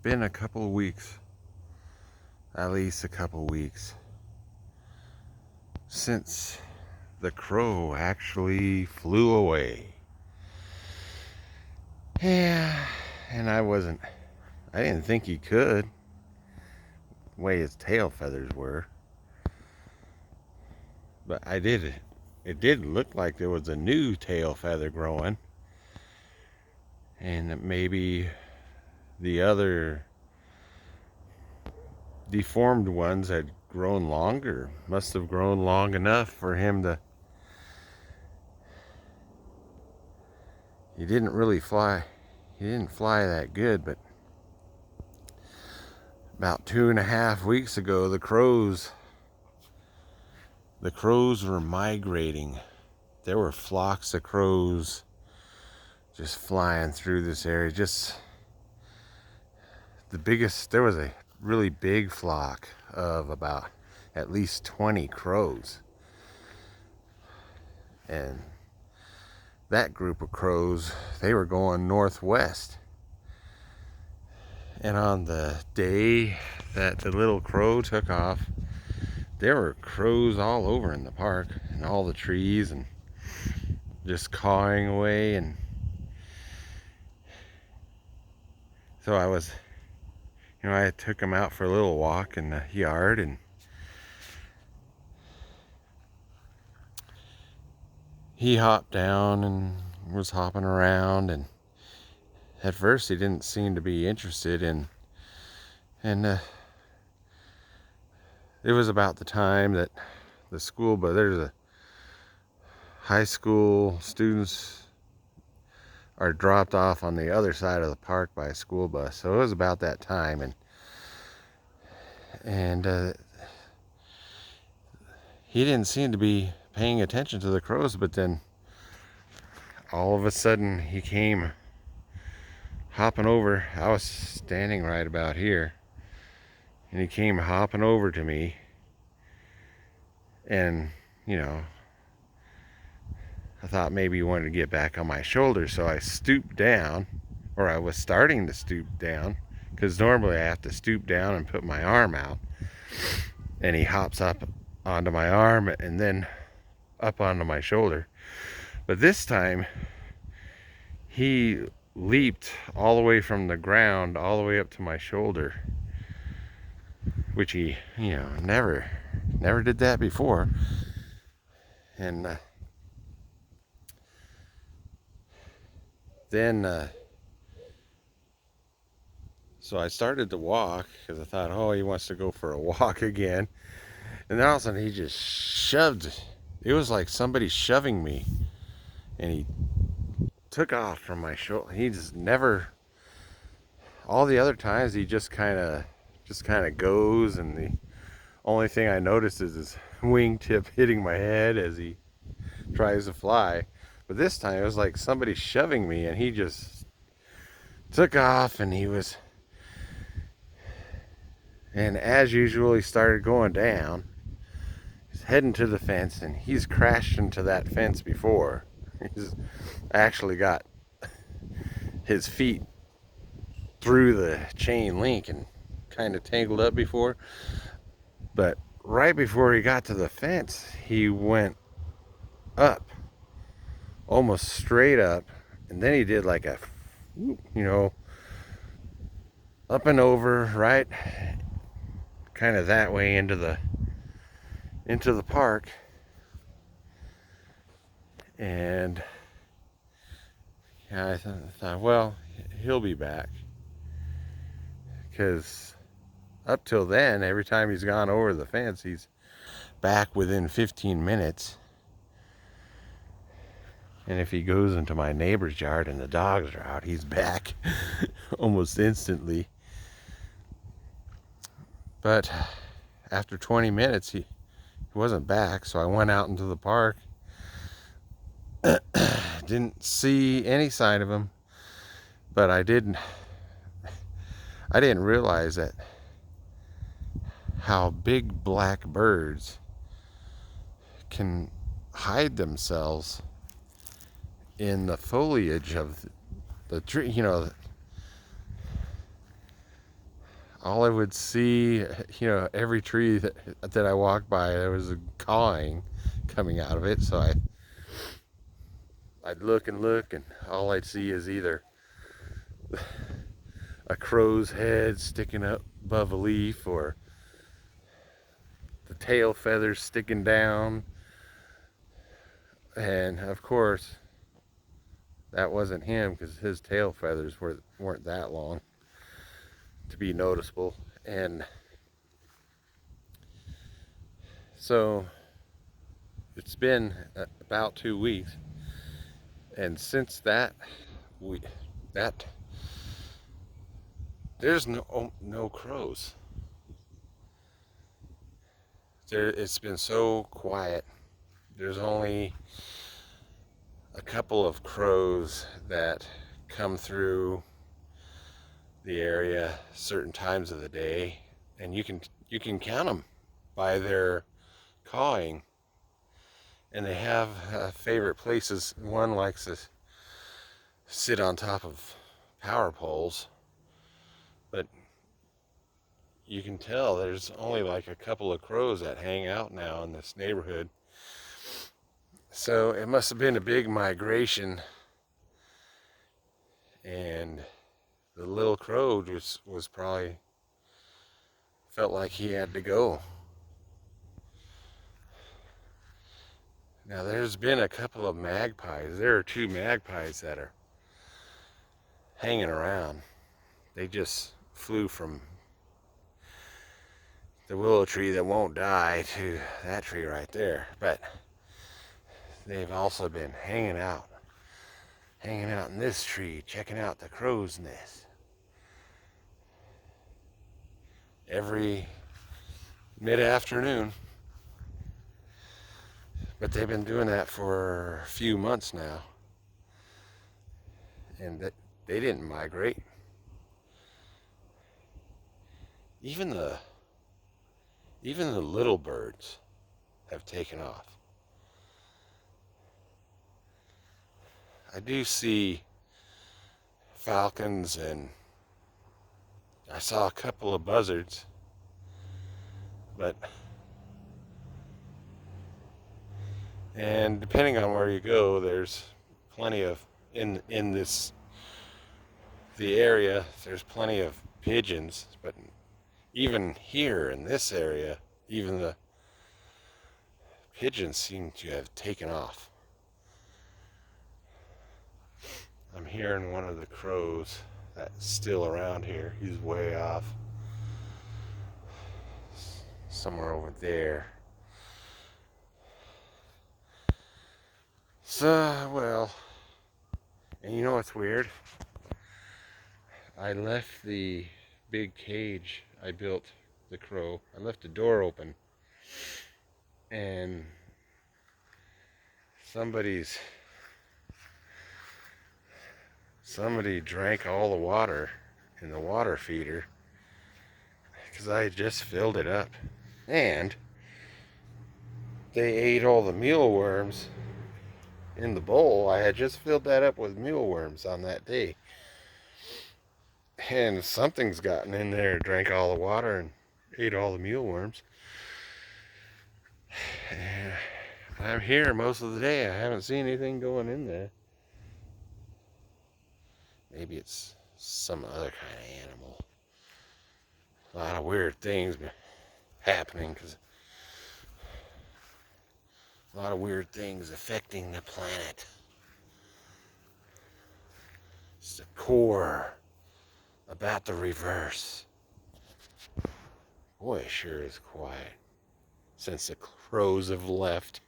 been a couple of weeks, at least a couple of weeks, since the crow actually flew away. Yeah, and I didn't think he could, the way his tail feathers were. But it did look like there was a new tail feather growing. And maybe the other deformed ones had grown longer. Must have grown long enough for him to... He didn't really fly. He didn't fly that good, but about 2.5 weeks ago, the crows were migrating. There were flocks of crows just flying through this area. There was a really big flock of about at least 20 crows. And that group of crows, they were going northwest. And on the day that the little crow took off, there were crows all over in the park and all the trees and just cawing away. And so I took him out for a little walk in the yard, and he hopped down and was hopping around, and at first he didn't seem to be interested in, and it was about the time that the school, but there's a high school students are dropped off on the other side of the park by a school bus. So it was about that time, and he didn't seem to be paying attention to the crows. But then all of a sudden he came hopping over. I was standing right about here, and he came hopping over to me, and I thought maybe he wanted to get back on my shoulder, so I stooped down, or I was starting to stoop down, because normally I have to stoop down and put my arm out, and he hops up onto my arm and then up onto my shoulder. But this time he leaped all the way from the ground all the way up to my shoulder, which he never did that before. And then so I started to walk, because I thought, oh, he wants to go for a walk again. And then all of a sudden he just shoved. It was like somebody shoving me, and he took off from my shoulder. He just never, all the other times he just kind of goes, and the only thing I noticed is his wingtip hitting my head as he tries to fly. But this time it was like somebody shoving me, and he just took off, and as usual, he started going down. He's heading to the fence, and he's crashed into that fence before. He's actually got his feet through the chain link and kind of tangled up before. But right before he got to the fence, he went up, almost straight up, and then he did like a, up and over, right, kind of that way into the park. And I thought, well, he'll be back, because up till then, every time he's gone over the fence, he's back within 15 minutes. And if he goes into my neighbor's yard and the dogs are out, he's back almost instantly. But after 20 minutes, he wasn't back, so I went out into the park. Didn't see any sign of him, but I didn't realize that how big black birds can hide themselves in the foliage of the tree. all I would see, you know, every tree that I walked by, there was a cawing coming out of it. So I'd look and look, and all I'd see is either a crow's head sticking up above a leaf, or the tail feathers sticking down. And of course, that wasn't him, because his tail feathers weren't that long to be noticeable. And so it's been about 2 weeks, and since that there's no crows. It's been so quiet. There's only a couple of crows that come through the area certain times of the day, and you can count them by their cawing. And they have favorite places. One likes to sit on top of power poles, but you can tell there's only like a couple of crows that hang out now in this neighborhood. So it must have been a big migration, and the little crow was probably felt like he had to go. Now there's been a couple of magpies. There are 2 magpies that are hanging around. They just flew from the willow tree that won't die to that tree right there. But they've also been hanging out in this tree, checking out the crow's nest. Every mid-afternoon. But they've been doing that for a few months now. And they didn't migrate. Even the little birds have taken off. I do see falcons, and I saw a couple of buzzards, and depending on where you go, there's plenty of in the area, there's plenty of pigeons. But even here in this area, even the pigeons seem to have taken off. I'm hearing one of the crows that's still around here. He's way off, somewhere over there. So, well, and you know what's weird? I left the big cage I built the crow. I left the door open, and somebody drank all the water in the water feeder, because I had just filled it up, and they ate all the mealworms in the bowl. I had just filled that up with mealworms on that day, and something's gotten in there, drank all the water and ate all the mealworms. I'm here most of the day. I haven't seen anything going in there. Maybe it's some other kind of animal. A lot of weird things happening, because a lot of weird things affecting the planet. It's the core about the reverse. Boy, it sure is quiet since the crows have left.